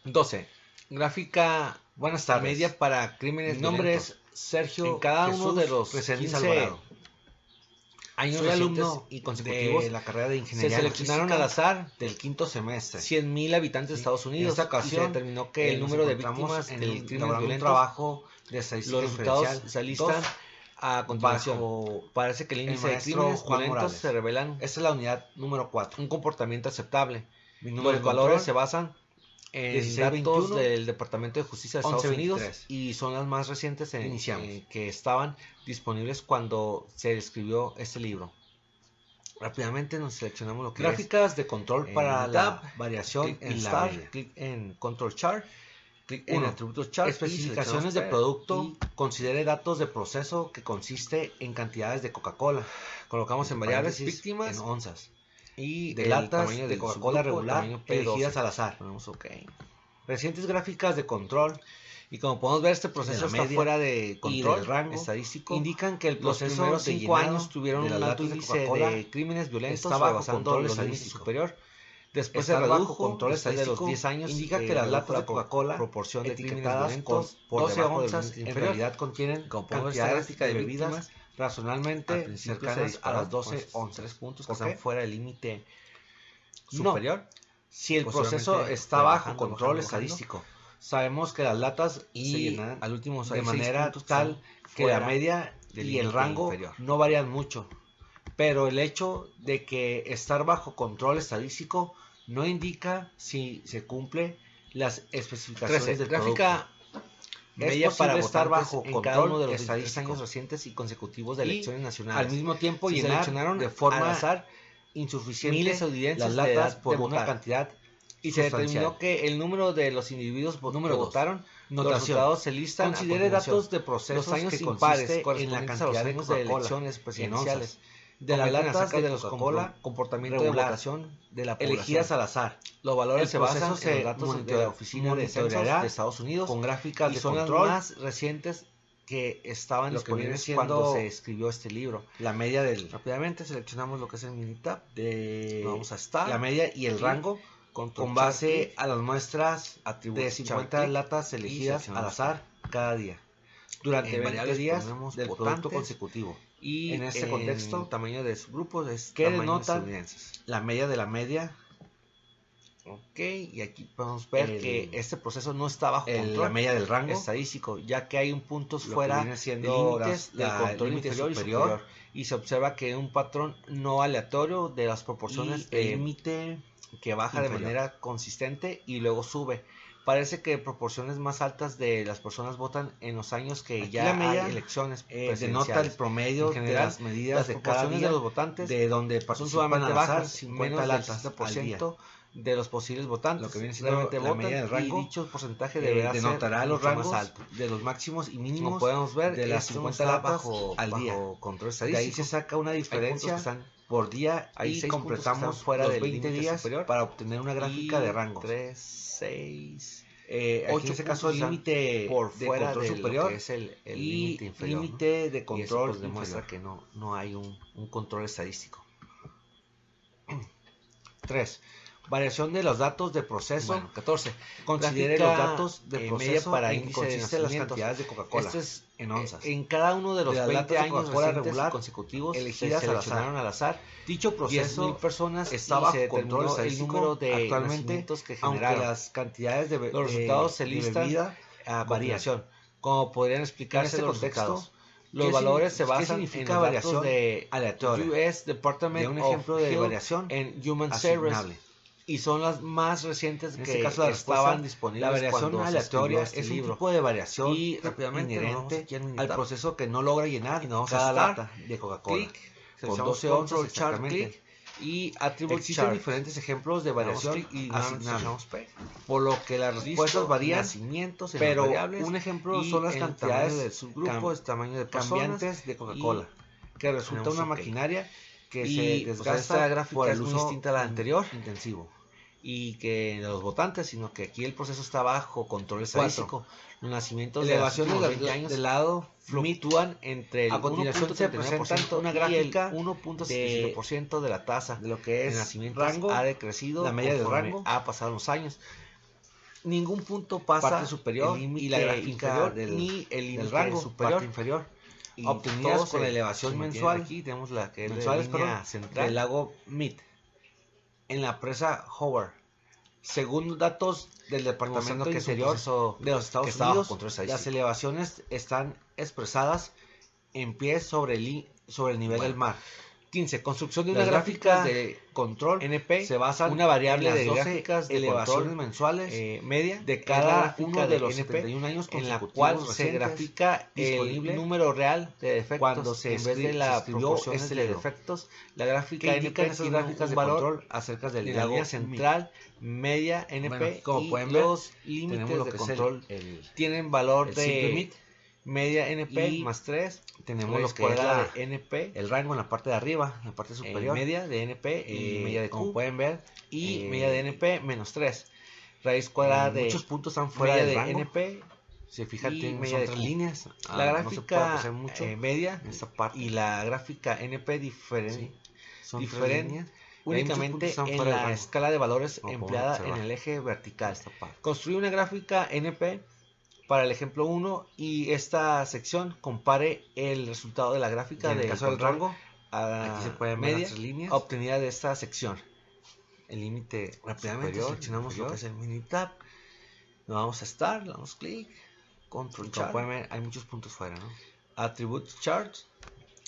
12. Gráfica Buenas tardes. media para crímenes Mi nombre violentos. es Sergio. En cada uno de los Presentes 15 Alvarado. años Soy recientes alumno y consecutivos de la carrera de se Ingeniería seleccionaron al Logística azar del quinto semestre. 100,000 habitantes de Estados Unidos. En esta Y se ocasión determinó que el nos número de encontramos víctimas en del un crimen violento, trabajo de estadística los resultados inferencial se alistan 2, a continuación. bajo Parece que el el índice de maestro crímenes Juan violentos Morales. se revelan Esta es la unidad número 4. un comportamiento aceptable. Mi número Los de valores control, se basan en 1621, datos del Departamento de Justicia de Estados 1123. Unidos y son las más recientes Iniciamos. que estaban disponibles cuando se escribió este libro. Rápidamente nos seleccionamos lo que Gráficas de control para en la Tab, variación clic en en la Start, media. clic en Control Chart, clic en Uno, Atributos Chart, especificaciones de producto. Considere datos de proceso que consiste en cantidades de Coca-Cola. colocamos en variables víctimas en onzas y de el latas tamaño de del Coca-Cola subgrupo, regular tamaño P12. elegidas al azar. Ponemos OK. Recientes gráficas de control Y como podemos ver, este proceso la está media fuera de y control del rango estadístico. indican que el Los proceso primeros de 5 llenado años tuvieron de las un alto latas de índice Coca-Cola de crímenes violentos, está bajo rebasando control los límites estadístico. superior. Después Estar se bajo redujo control después de los estadístico 10 años. indica que las latas de Coca-Cola proporción de crímenes etiquetadas violentos por 12 debajo del onzas límite en inferior. realidad contienen Como podemos ver, esta cantidades gráfica de de bebidas víctimas al razonablemente principio se cercanas a disparó las 12 con onzas. 3 puntos que ¿Por qué? están fuera del límite No. superior. Si el Posteriormente proceso está fue bajo bajando, control bajando. estadístico, sabemos que las latas se Y llenan al último de hay 6 manera puntos que tal están que la fuera media del y el límite rango inferior. no varían mucho. Pero el hecho de que estar bajo control estadístico no indica si se cumple las especificaciones 13. del Gráfica producto. media Es para posible estar votantes bajo en cada control uno de los 23 estadístico años recientes y consecutivos de y elecciones nacionales. al mismo tiempo Se llenar seleccionaron de forma al azar insuficiente miles de audiencias las de edad latas por por una votar. cantidad Y se sustancial. determinó que el número de los individuos Número que dos. votaron, los Notación. resultados se listan Considere a continuación. datos de procesos Los años que impares consiste en la correspondientes a los cantidad de años de Coca-Cola elecciones en presidenciales. onzas de las Competen latas acerca de de los Coca-Cola comportamientos regular de votación de la elegidas población. al azar. Los valores El se basan proceso en los se datos de la Oficina de Censos monitoreará de Estados Unidos con gráficas y de son las control, más recientes que estaban lo que viene disponibles siendo cuando se escribió este libro. la media del Rápidamente seleccionamos lo que es el mini tab, de vamos a Start, la media y el y rango Control con Chart, base clic, a las muestras Atributos de Chart, 50 clic, latas y elegidas al seleccionamos azar cada día durante en 20 variables días ponemos del votantes, producto consecutivo. y En este contexto, tamaño de subgrupos es ¿qué tamaño denotan estadounidenses. la media de la media? Ok, y aquí podemos ver que este proceso no está bajo la control media del rango estadístico, ya que hay un puntos lo que fuera viene de siendo límites del el control límite inferior y superior, superior, y se observa que un patrón no aleatorio de las proporciones y el límite que baja de inferior. manera consistente y luego sube. Parece que proporciones más altas de las personas votan en los años que Aquí ya la media, hay elecciones denota el presidenciales. promedio En general, de las medidas las de cada proporciones día de los votantes de donde son participan sumamente al azar bajas, 50 menos del latas al día. 60% de los posibles votantes Lo que viene siendo realmente la votan, media del rango, y dicho porcentaje deberá ser denotará los mucho rangos más alto. de los máximos y Como mínimos podemos ver, de las esto no 50 está latas bajo control De ahí estadístico. se saca una Hay puntos diferencia que están por día Hay y 6 puntos que completamos están fuera los del 20 límite días superior para obtener una gráfica de rangos. 3, 6, Aquí 8 en este caso el puntos límite por de fuera control de superior lo que es el y límite inferior, límite de y eso control pues demuestra inferior. que no hay un control estadístico. 3. Variación de los datos de proceso. Bueno, 14. Considere Gráfica, los datos de media proceso para en que índice de consisten las nacimientos. cantidades de Coca-Cola Esto es en onzas. en cada uno de los De las 20 latas de años Coca-Cola recientes regular y consecutivos elegidas se al seleccionaron al azar Dicho 10,000 proceso personas está y bajo se control determinó el estadístico número de actualmente, nacimientos que aunque generaron. las cantidades de Los resultados se de listan bebida a varían. continuación. Como podrían En explicarse este los contexto, resultados. Los valores se ¿qué basan significa en los variación datos de aleatoria? US Department De un of ejemplo de Health variación en Human Services, asignable. y son las más recientes En que este caso la estaban respuesta, disponibles la variación cuando se aleatoria escribió este es un libro. tipo de variación Y rápidamente nos vamos inherente aquí al al Minitab. proceso que no logra llenar Y nos vamos a cada Start, lata de Coca-Cola. Clic, Con seleccionamos 12 onzas Control Chart, exactamente. clic, y Attribute Existen Chart. diferentes ejemplos de Damos variación clic y nuevamente asignable, seleccionamos P. por lo que las respuestas Listo, varían, nacimientos en pero las variables, un ejemplo y son las el cantidades tamaño del subgrupo, el tamaño de personas, cambiantes de Coca-Cola, que resulta tenemos una OK. maquinaria que Y, se pues, desgasta esta gráfica por el es muy uso distinta a la anterior. intensivo. y que de los votantes, sino que aquí el proceso está bajo control estadístico. Los nacimientos de los Elevaciones últimos del 20 años del lado fluctúan entre el A continuación se 1.39% presenta una y gráfica el 1.65% de la tasa de lo que de es nacimientos rango, ha decrecido la media del conforme rango. ha pasado los años. ningún punto pasa parte superior el límite y la gráfica inferior del, ni el límite del rango superior, parte inferior, y obtenidas todos con se elevación mantienen mensual. aquí tenemos la que es la mensuales, línea central del lago Mead en la presa Howard. Según datos del Departamento que de es un Interior proceso de los que Estados está bajo Unidos, control las estadístico. elevaciones están expresadas en pies sobre el nivel del mar. 15. Construcción de una Las gráfica gráficas de control NP se basan una variable en las de 12 gráficas de elevaciones control mensuales media de es la cada gráfica uno de los NP 71 años en la consecutivos cual recientes, se grafica disponible el número real de defectos cuando se en vez de se las escribió proporciones este de libro. defectos. La gráfica que indican NP esas tiene gráficas un de valor control acerca de del la línea lago central, media NP, Bueno, como y pueden ver, los tenemos límites lo de que control es el tienen valor el simple de Mead, media NP y más 3, tenemos raíz lo que es cuadrada de NP, el rango en la parte de arriba, en la parte superior, media de NP y media de como Q, pueden ver, y media de NP menos 3, raíz cuadrada cuadrada muchos de puntos están fuera media del de rango. NP Si fijan, y media son de tres Q. líneas. La No se puede gráfica apreciar mucho media en esta parte. y la gráfica NP Sí, son tres diferen líneas. únicamente Están en fuera del la rango, escala de valores como podemos empleada en observar el eje vertical. esta parte. Construir una gráfica NP para el ejemplo 1 y esta sección compare el resultado de la gráfica En el del caso del control rango, a aquí se pueden ver las media tres líneas. obtenida de esta sección. El límite Rápidamente superior, seleccionamos inferior. lo que es el mini tab, nos vamos a Start, le damos clic, Control Y como Chart, pueden ver, hay muchos puntos fuera, ¿no? Attribute Charts.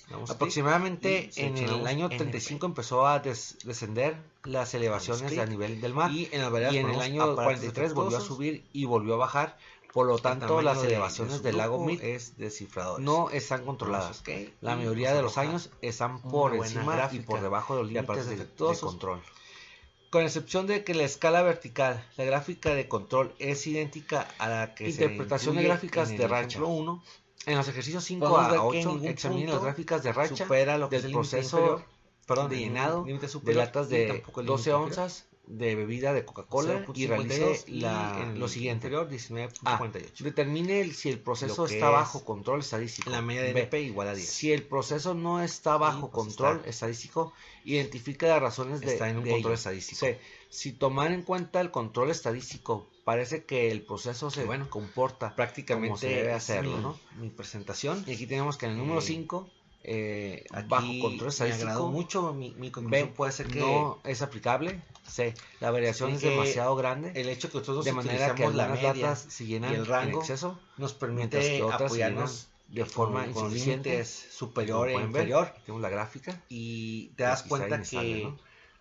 Damos Aproximadamente clic y en el seleccionamos año NP. 35 empezó a descender las elevaciones clic a nivel del mar, y en las y variables en el ponemos año aparatos 43 volvió a defectuosos. subir y volvió a bajar. Por lo tanto, las elevaciones del lago Mead es descifradores. no están controladas. Okay, La mayoría de los años están por encima y por debajo de los límites defectuosos, de control. con excepción de que la escala vertical, la gráfica de control es idéntica a la que Interpretación se de gráficas en de el racha. ejemplo 1. En los ejercicios 5 Podemos ver a que 8 ningún examinen las punto gráficas de racha supera lo que es del el límite proceso inferior, de ningún llenado límite de superior, latas y de tampoco el 12 límite inferior. onzas de bebida de Coca-Cola y realice 0.52 y lo siguiente. inferior 19.48. Determine si el proceso Lo que está es bajo control estadístico. la media de B, NP igual a 10. Si el proceso no está bajo pues control está. estadístico, identifica las razones Está en un de control ello. estadístico. C, si tomar en cuenta el control estadístico parece que el proceso se comporta prácticamente como se debe hacerlo, mi, ¿no? mi presentación. Y aquí tenemos que en el número 5, bajo control me estadístico, agradó mucho. Mi conclusión B, puede ser que no es aplicable. C, la variación es que demasiado grande, el hecho que nosotros de manera que utilicemos la algunas media latas se llenan y el rango en exceso, nos mientras que permite otras se llenan apoyarnos de forma con insuficiente. límites superior e Como pueden ver, inferior, tenemos la gráfica y te das aquí cuenta está inestable, que ¿no?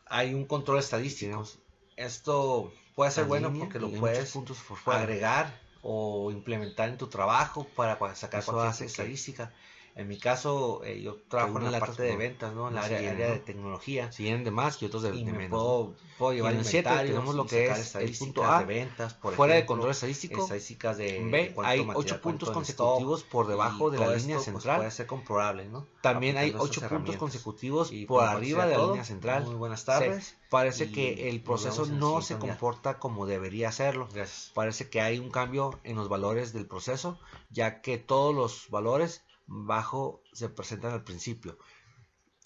hay un control estadístico. Tenemos Esto puede ser la bueno línea porque y lo hay puedes muchos puntos por fuera. agregar o implementar en tu trabajo para sacar Eso cualquier hace que estadística. En mi caso, yo trabajo en la latas parte de ventas, ¿no? En la área llenen, ¿no? de tecnología. Si llenan de más y otros de Y me menos, puedo llevar en el 7 inventarios tenemos lo y que sacar es el estadísticas punto A, de ventas, por fuera de ejemplo, control estadístico. estadísticas de B, cuánto hay material 8 puntos cuento en consecutivos stock, por debajo y de la todo línea esto, central. puede ser comprobable, ¿no? También hay Aplicando 8 estas puntos herramientas. consecutivos Y por por arriba de la todo, línea central. muy buenas tardes. Parece y que el nos proceso vemos en el no siguiente se unidad. comporta como debería hacerlo. Gracias. Parece que hay un cambio en los valores del proceso, ya que todos los valores bajo se presentan al principio.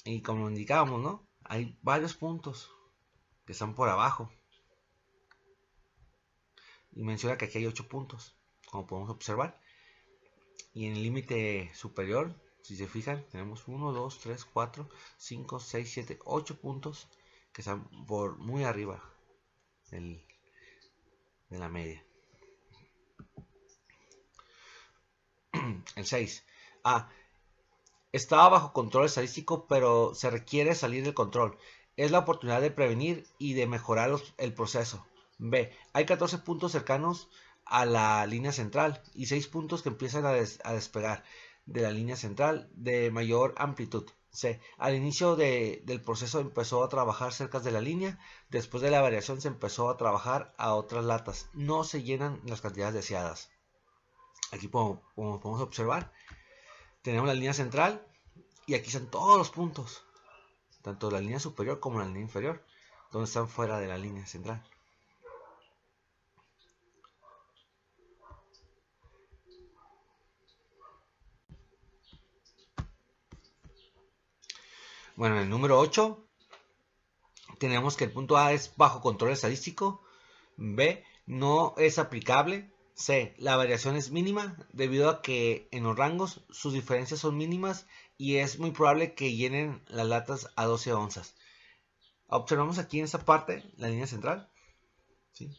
Y como indicábamos, ¿no? Hay varios puntos que están por abajo. Y menciona que aquí hay 8 puntos, como podemos observar. Y en el límite superior, si se fijan, tenemos 1, 2, 3, 4, 5, 6, 7, 8 puntos que están por muy arriba de la media. El 6. Estaba bajo control estadístico, pero se requiere salir del control. Es la oportunidad de prevenir y de mejorar el proceso. B. Hay 14 puntos cercanos a la línea central y 6 puntos que empiezan a despegar de la línea central de mayor amplitud. C. Al inicio del proceso empezó a trabajar cerca de la línea, después de la variación se empezó a trabajar a otras latas. No se llenan las cantidades deseadas. Aquí como podemos observar, tenemos la línea central y aquí están todos los puntos, tanto la línea superior como la línea inferior, donde están fuera de la línea central. Bueno, en el número 8 tenemos que el punto A es bajo control estadístico. B, no es aplicable. C. La variación es mínima debido a que en los rangos sus diferencias son mínimas y es muy probable que llenen las latas a 12 onzas. Observamos aquí en esta parte la línea central, ¿sí?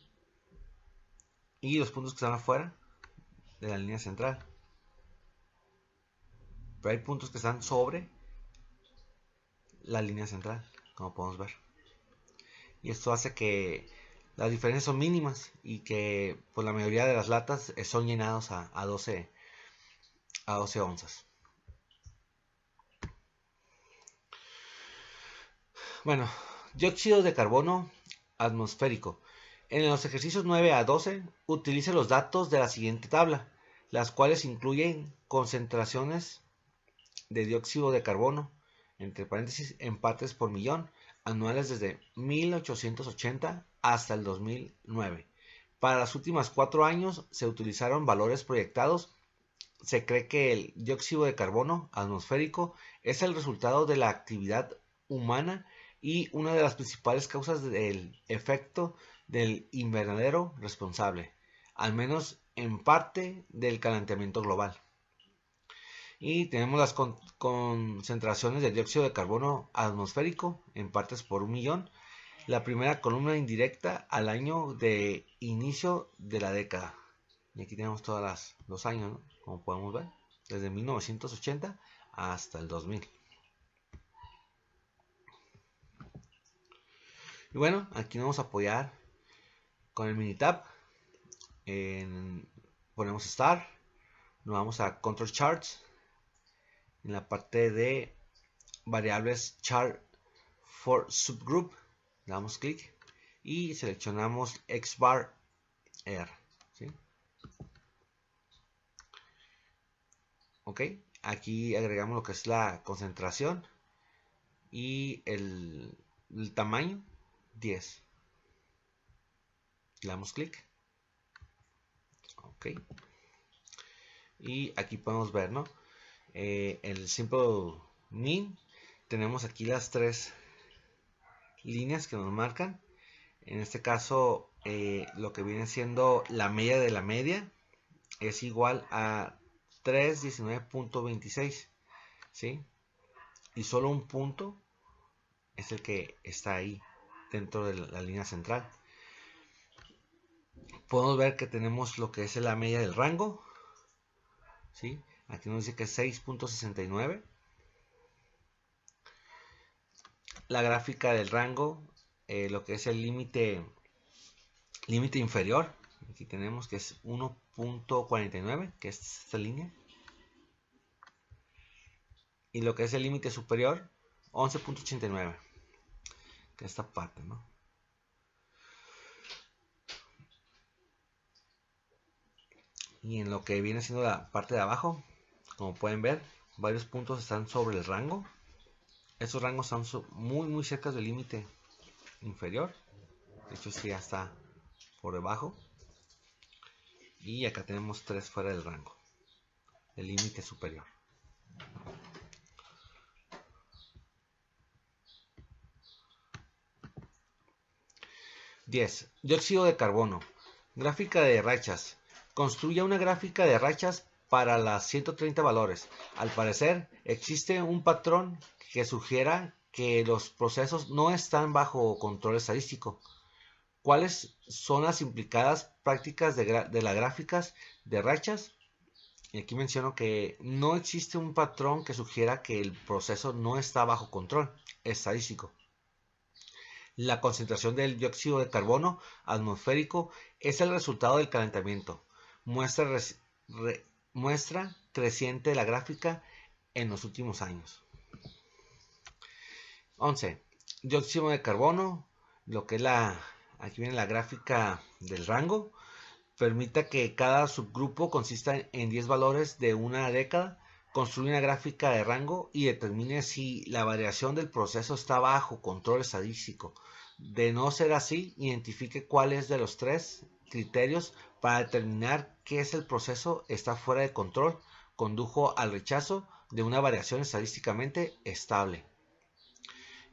Y los puntos que están afuera de la línea central. Pero hay puntos que están sobre la línea central, como podemos ver. Y esto hace que las diferencias son mínimas y que pues, la mayoría de las latas son llenados a 12 onzas. Bueno, dióxido de carbono atmosférico. En los ejercicios 9 a 12 utilice los datos de la siguiente tabla, las cuales incluyen concentraciones de dióxido de carbono, entre paréntesis, en partes por millón, anuales desde 1880 hasta el 2009. Para los últimos 4 años se utilizaron valores proyectados. Se cree que el dióxido de carbono atmosférico es el resultado de la actividad humana y una de las principales causas del efecto del invernadero responsable, al menos en parte, del calentamiento global. Y tenemos las concentraciones de dióxido de carbono atmosférico en partes por un millón. La primera columna indirecta al año de inicio de la década. Y aquí tenemos todos los años, ¿no? Como podemos ver, desde 1980 hasta el 2000. Y bueno, aquí nos vamos a apoyar con el Minitab. Ponemos Start, nos vamos a Control Charts. En la parte de variables Chart for Subgroup, le damos clic y seleccionamos Xbar R. ¿Sí? Ok, aquí agregamos lo que es la concentración y el tamaño 10. Le damos clic. Ok. Y aquí podemos ver, ¿no? El simple mean. Tenemos aquí las 3 líneas que nos marcan. En este caso, lo que viene siendo la media de la media es igual a 319.26, ¿sí? Y solo un punto es el que está ahí dentro de la línea central. Podemos ver que tenemos lo que es la media del rango, ¿sí? Aquí nos dice que es 6.69. La gráfica del rango, lo que es el límite inferior, aquí tenemos que es 1.49, que es esta línea. Y lo que es el límite superior, 11.89, que es esta parte, ¿no? Y en lo que viene siendo la parte de abajo, como pueden ver, varios puntos están sobre el rango. Estos rangos están muy cerca del límite inferior. De hecho, sí, ya está por debajo. Y acá tenemos 3 fuera del rango, el límite superior. Dióxido de carbono. Gráfica de rachas. Construya una gráfica de rachas para las 130 valores. Al parecer, existe un patrón que sugiera que los procesos no están bajo control estadístico. ¿Cuáles son las implicadas prácticas de las gráficas de rachas? Y aquí menciono que no existe un patrón que sugiera que el proceso no está bajo control estadístico. La concentración del dióxido de carbono atmosférico es el resultado del calentamiento. Muestra creciente la gráfica en los últimos años. 11. Dióxido de carbono, lo que es aquí viene la gráfica del rango. Permita que cada subgrupo consista en 10 valores de una década. Construye una gráfica de rango y determine si la variación del proceso está bajo control estadístico. De no ser así, identifique cuáles de los 3 criterios para determinar que el proceso está fuera de control condujo al rechazo de una variación estadísticamente estable.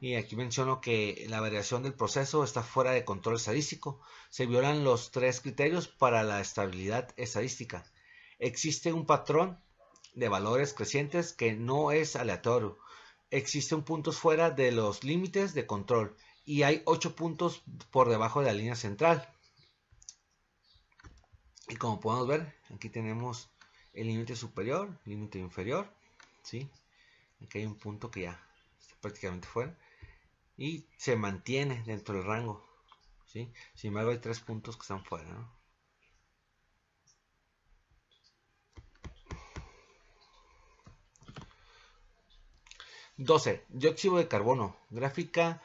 Y aquí menciono que la variación del proceso está fuera de control estadístico. Se violan los tres criterios para la estabilidad estadística. Existe un patrón de valores crecientes que no es aleatorio. Existen puntos fuera de los límites de control y hay 8 puntos por debajo de la línea central. Y como podemos ver, aquí tenemos el límite superior, límite inferior, ¿sí? Aquí hay un punto que ya está prácticamente fuera y se mantiene dentro del rango, ¿sí? Sin embargo hay 3 puntos que están fuera, ¿no? (12) Dióxido de carbono. Gráfica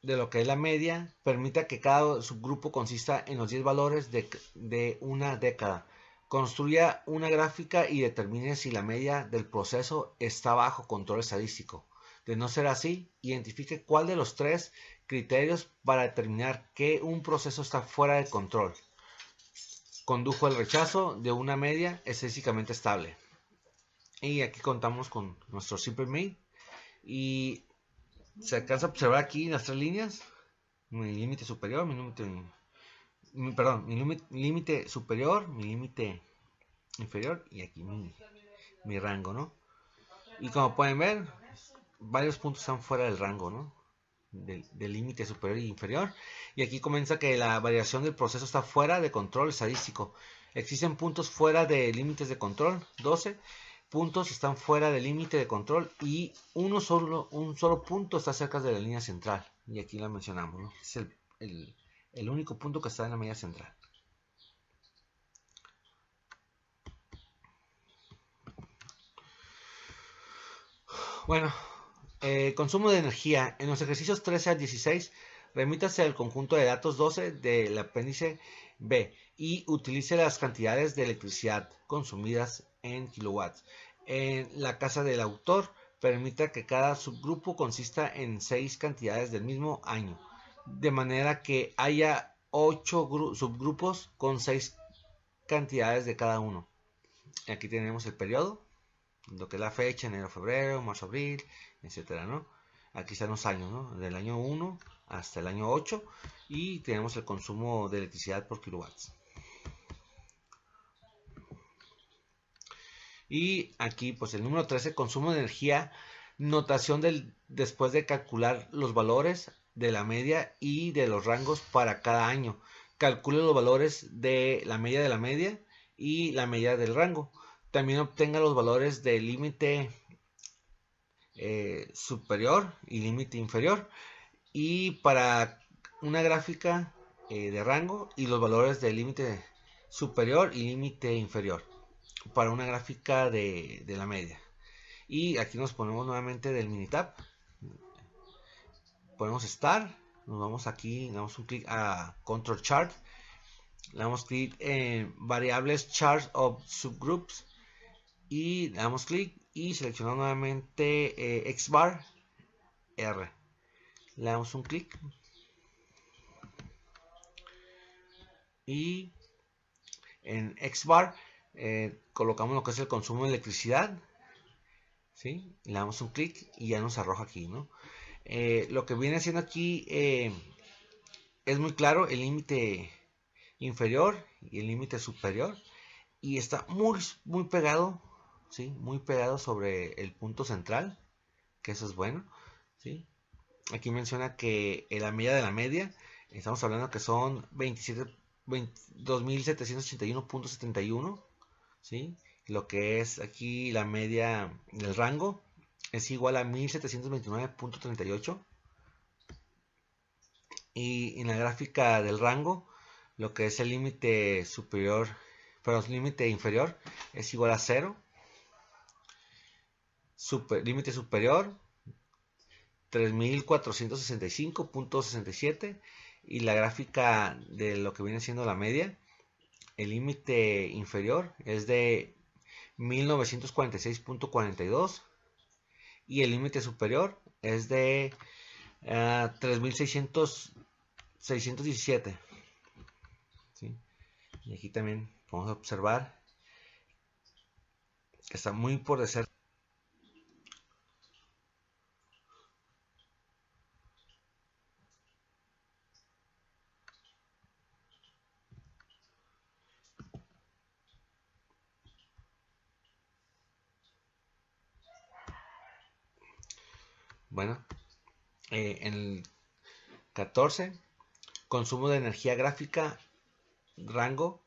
de lo que es la media. Permita que cada subgrupo consista en los 10 valores de una década. Construya una gráfica y determine si la media del proceso está bajo control estadístico. De no ser así, identifique cuál de los 3 criterios para determinar que un proceso está fuera de control condujo al rechazo de una media estadísticamente estable. Y aquí contamos con nuestro simple mean. Y se alcanza a observar aquí las 3 líneas. Mi límite superior, mi límite superior, mi límite inferior y aquí mi rango, ¿no? Y como pueden ver, varios puntos están fuera del rango, ¿no? Del límite superior e inferior. Y aquí comienza que la variación del proceso está fuera de control estadístico. Existen puntos fuera de límites de control, 12 puntos están fuera del límite de control y un solo punto está cerca de la línea central. Y aquí la mencionamos, ¿no? Es el único punto que está en la media central. Bueno, consumo de energía. En los ejercicios 13 al 16, remítase al conjunto de datos 12 del apéndice B y utilice las cantidades de electricidad consumidas en kilowatts. En la casa del autor, permita que cada subgrupo consista en 6 cantidades del mismo año, de manera que haya 8 subgrupos con 6 cantidades de cada uno. Aquí tenemos el periodo, lo que es la fecha, enero, febrero, marzo, abril, etcétera, ¿no? Aquí están los años, ¿no? Del año 1 hasta el año 8 y tenemos el consumo de electricidad por kilowatts. Y aquí, pues el número 13, consumo de energía, notación después de calcular los valores de la media y de los rangos para cada año. Calcule los valores de la media y la media del rango. También obtenga los valores del límite superior y límite inferior. Y para una gráfica de rango y los valores del límite superior y límite inferior para una gráfica de la media. Y aquí nos ponemos nuevamente del Minitab, ponemos Start, nos vamos aquí, le damos un clic a Control Chart, le damos clic en Variables Chart of Subgroups y le damos clic y seleccionamos nuevamente Xbar R, le damos un clic y en Xbar colocamos lo que es el consumo de electricidad, ¿sí? Le damos un clic y ya nos arroja aquí, ¿no? Lo que viene haciendo aquí es muy claro el límite inferior y el límite superior y está muy pegado, ¿sí? Muy pegado sobre el punto central, que eso es bueno, ¿sí? Aquí menciona que la media de la media, estamos hablando que son 2781.71, ¿sí? Lo que es aquí la media del rango es igual a 1729.38 y en la gráfica del rango lo que es el límite superior, perdón, límite inferior es igual a 0, límite superior 3465.67 y la gráfica de lo que viene siendo la media, el límite inferior es de 1946.42 y el límite superior es de 3617, ¿sí? Y aquí también podemos observar que está muy por de ser. Bueno, en el 14, consumo de energía gráfica, rango,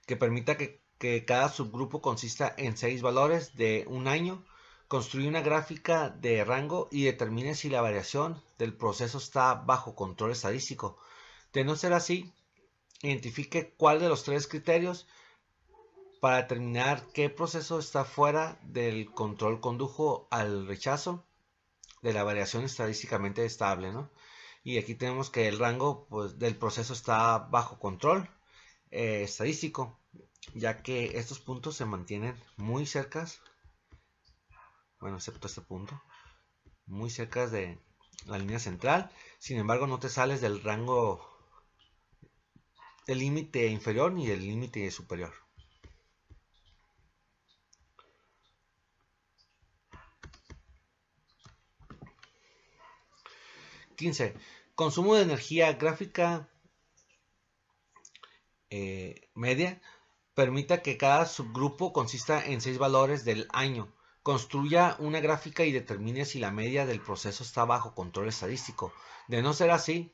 que permita que cada subgrupo consista en 6 valores de un año. Construye una gráfica de rango y determine si la variación del proceso está bajo control estadístico. De no ser así, identifique cuál de los tres criterios para determinar qué proceso está fuera del control condujo al rechazo de la variación estadísticamente estable, ¿no? Y aquí tenemos que el rango, pues, del proceso está bajo control estadístico, ya que estos puntos se mantienen muy cercas, bueno, excepto este punto, muy cerca de la línea central. Sin embargo, no te sales del rango del límite inferior ni del límite superior. (15) Consumo de energía gráfica media. Permita que cada subgrupo consista en 6 valores del año. Construya una gráfica y determine si la media del proceso está bajo control estadístico. De no ser así,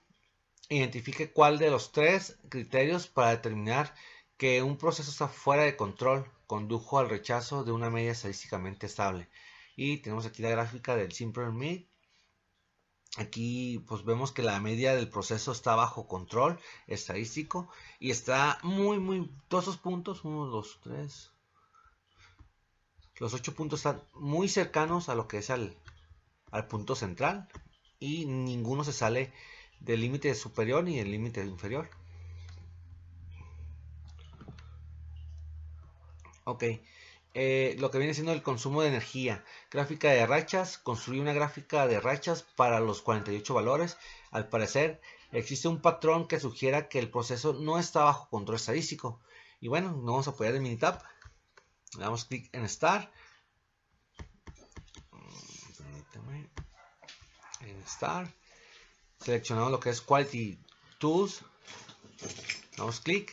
identifique cuál de los tres criterios para determinar que un proceso está fuera de control condujo al rechazo de una media estadísticamente estable. Y tenemos aquí la gráfica del simple mean. Aquí pues vemos que la media del proceso está bajo control estadístico y está muy, todos esos puntos, 1, 2, 3, los 8 puntos están muy cercanos a lo que es al punto central y ninguno se sale del límite superior ni del límite inferior. Ok, lo que viene siendo el consumo de energía. Gráfica de rachas. Construye una gráfica de rachas para los 48 valores. Al parecer, existe un patrón que sugiera que el proceso no está bajo control estadístico. Y bueno, no vamos a apoyar el Minitab. Le damos clic en Start. En Start. Seleccionamos lo que es Quality Tools. Damos clic.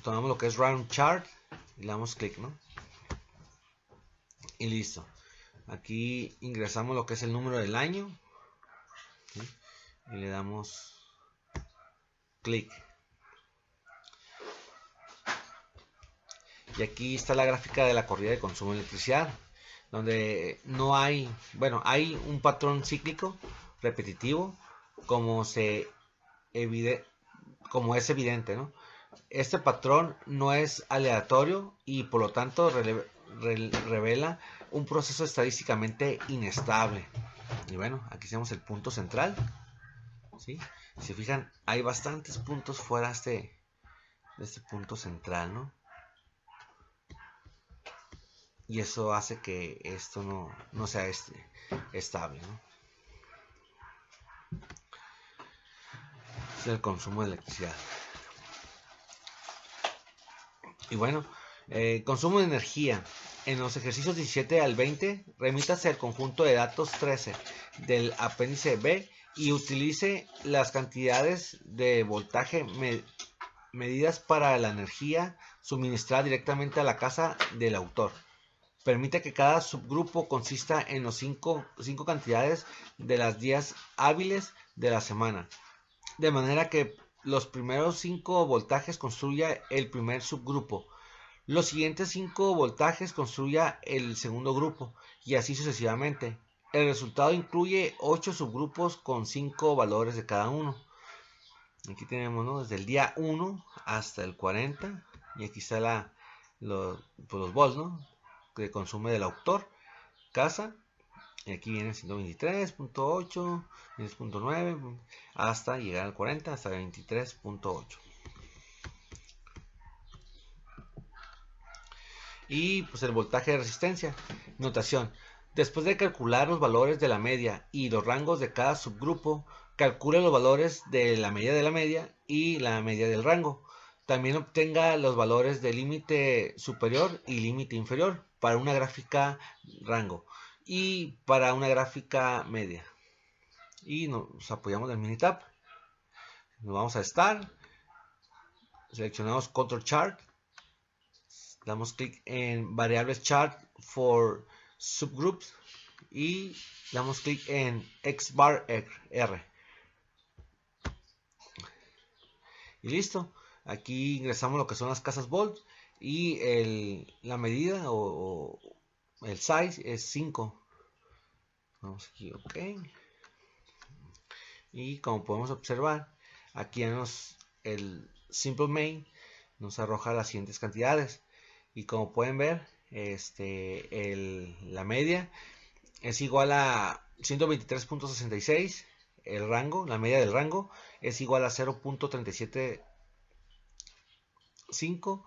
Tomamos lo que es Random Chart. Y le damos clic, ¿no? Y listo. Aquí ingresamos lo que es el número del año, ¿sí? Y le damos clic. Y aquí está la gráfica de la corrida de consumo de electricidad, donde no hay, bueno, hay un patrón cíclico repetitivo, como como es evidente, ¿no? Este patrón no es aleatorio y por lo tanto revela un proceso estadísticamente inestable. Y bueno, aquí tenemos el punto central, ¿sí? Si se fijan, hay bastantes puntos fuera de este punto central, ¿no? Y eso hace que esto no sea estable, ¿no? Es el consumo de electricidad. Y bueno, consumo de energía. En los ejercicios 17 al 20, remítase al conjunto de datos 13 del apéndice B y utilice las cantidades de voltaje medidas para la energía suministrada directamente a la casa del autor. Permite que cada subgrupo consista en los cinco cantidades de los días hábiles de la semana, de manera que los primeros 5 voltajes construya el primer subgrupo, los siguientes 5 voltajes construya el segundo grupo y así sucesivamente. El resultado incluye 8 subgrupos con 5 valores de cada uno. Aquí tenemos, ¿no?, desde el día 1 hasta el 40 y aquí está los volts, ¿no?, que consume del autor, casa, y aquí viene 123.8, 10.9 hasta llegar al 40, hasta 23.8. Y pues el voltaje de resistencia. Notación: después de calcular los valores de la media y los rangos de cada subgrupo, calcule los valores de la media y la media del rango. También obtenga los valores del límite superior y límite inferior para una gráfica rango y para una gráfica media. Y nos apoyamos del Minitab. Nos vamos a Start. Seleccionamos Control Chart. Damos clic en Variables Chart for Subgroups. y damos clic en X bar R y listo. Aquí ingresamos lo que son las casas Bolt y la medida o el size es 5. Vamos aquí, ok. Y como podemos observar, aquí el Simple Main nos arroja las siguientes cantidades. Y como pueden ver, la media es igual a 123.66. El rango, la media del rango, es igual a 0.375.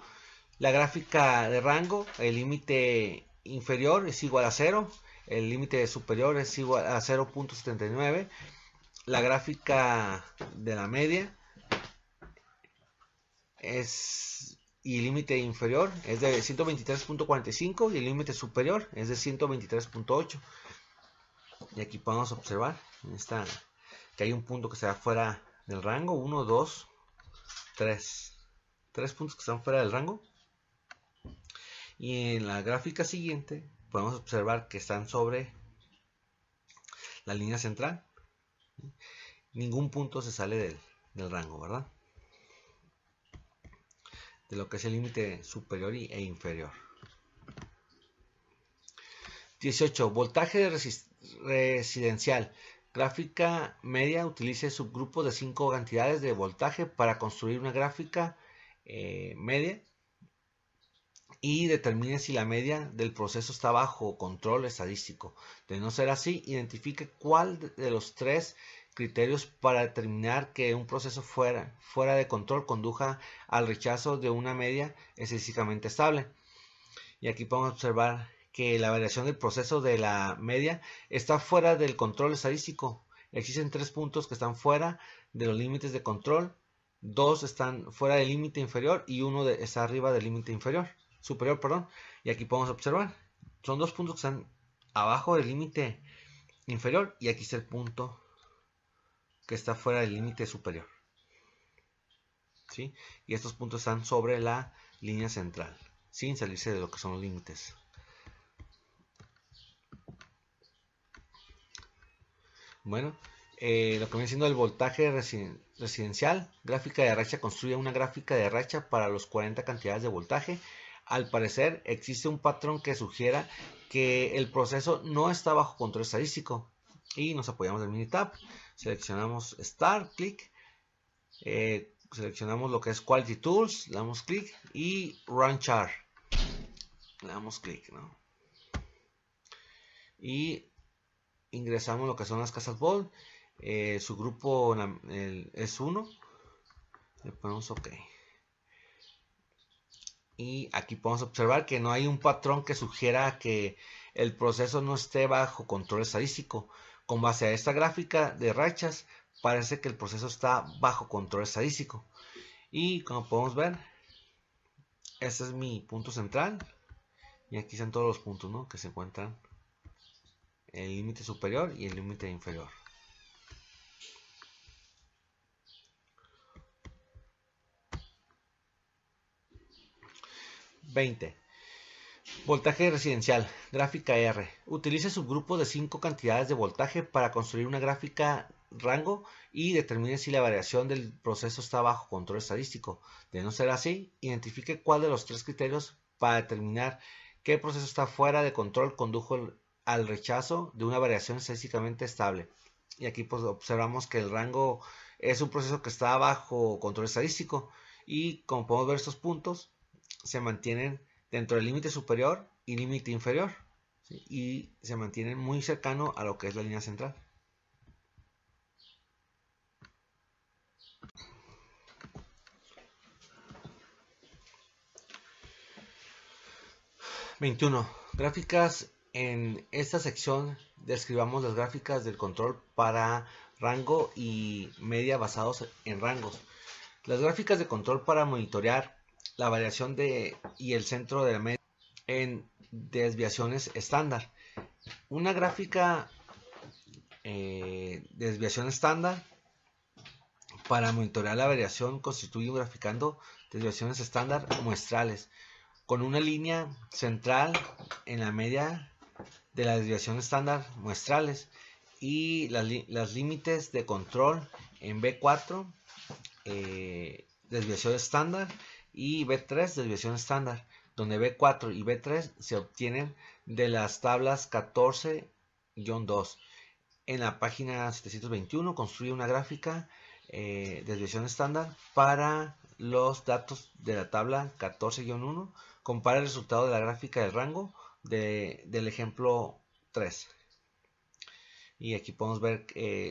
La gráfica de rango, el límite inferior es igual a 0. El límite superior es igual a 0.79. La gráfica de la media y el límite inferior es de 123.45 y el límite superior es de 123.8. Y aquí podemos observar que hay un punto que está fuera del rango. 1, 2, 3. 3 puntos que están fuera del rango. Y en la gráfica siguiente podemos observar que están sobre la línea central. Ningún punto se sale del rango, ¿verdad? De lo que es el límite superior e inferior. 18. Voltaje residencial. Gráfica media. Utilice subgrupos de 5 cantidades de voltaje para construir una gráfica media y determine si la media del proceso está bajo control estadístico. De no ser así, identifique cuál de los 3 criterios para determinar que un proceso fuera de control conduja al rechazo de una media estadísticamente estable. Y aquí podemos observar que la variación del proceso de la media está fuera del control estadístico. Existen 3 puntos que están fuera de los límites de control, 2 están fuera del límite inferior y 1 está arriba del límite superior, perdón. Y aquí podemos observar, son 2 puntos que están abajo del límite inferior y aquí está el punto que está fuera del límite superior, ¿sí? Y estos puntos están sobre la línea central, sin salirse de lo que son los límites. Bueno, lo que viene siendo el voltaje residencial, gráfica de racha. Construye una gráfica de racha para los 40 cantidades de voltaje. Al parecer existe un patrón que sugiera que el proceso no está bajo control estadístico. Y nos apoyamos del Minitab. Seleccionamos Start, clic. Seleccionamos lo que es Quality Tools, le damos clic y Run Chart. Le damos clic, ¿no? Y ingresamos lo que son las casas Bolt. Su grupo es 1. Le ponemos OK. Y aquí podemos observar que no hay un patrón que sugiera que el proceso no esté bajo control estadístico. Con base a esta gráfica de rachas, parece que el proceso está bajo control estadístico. Y como podemos ver, este es mi punto central. Y aquí están todos los puntos, ¿no?, que se encuentran el límite superior y el límite inferior. Voltaje residencial, gráfica R. Utilice subgrupos de 5 cantidades de voltaje para construir una gráfica rango y determine si la variación del proceso está bajo control estadístico. De no ser así, identifique cuál de los 3 criterios para determinar qué proceso está fuera de control condujo al rechazo de una variación estadísticamente estable. Y aquí pues observamos que el rango es un proceso que está bajo control estadístico y como podemos ver, estos puntos se mantienen dentro del límite superior y límite inferior, ¿sí?, y se mantienen muy cercano a lo que es la línea central. Gráficas. En esta sección describamos las gráficas del control para rango y media basados en rangos. Las gráficas de control para monitorear la variación y el centro de la media en desviaciones estándar. Una gráfica de desviación estándar para monitorear la variación constituye un graficando desviaciones estándar muestrales con una línea central en la media de la desviación estándar muestrales y las límites de control en B4, desviación estándar, y B3, desviación estándar, donde B4 y B3 se obtienen de las tablas 14-2. En la página 721 construye una gráfica desviación estándar para los datos de la tabla 14-1. Compara el resultado de la gráfica del rango del ejemplo 3. Y aquí podemos ver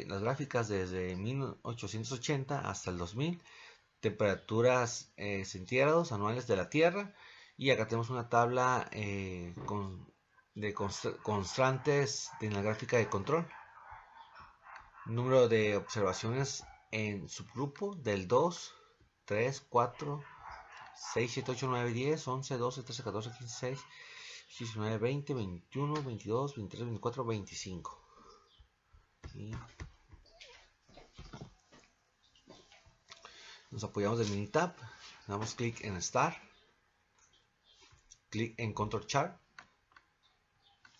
las gráficas desde 1880 hasta el 2000, temperaturas centígrados anuales de la Tierra. Y acá tenemos una tabla de constantes en la gráfica de control. Número de observaciones en subgrupo del 2, 3, 4, 6, 7, 8, 9, 10, 11, 12, 13, 14, 15, 16, 19, 20, 21, 22, 23, 24, 25. Y nos apoyamos del mini-tab, damos clic en Start, clic en Control Chart,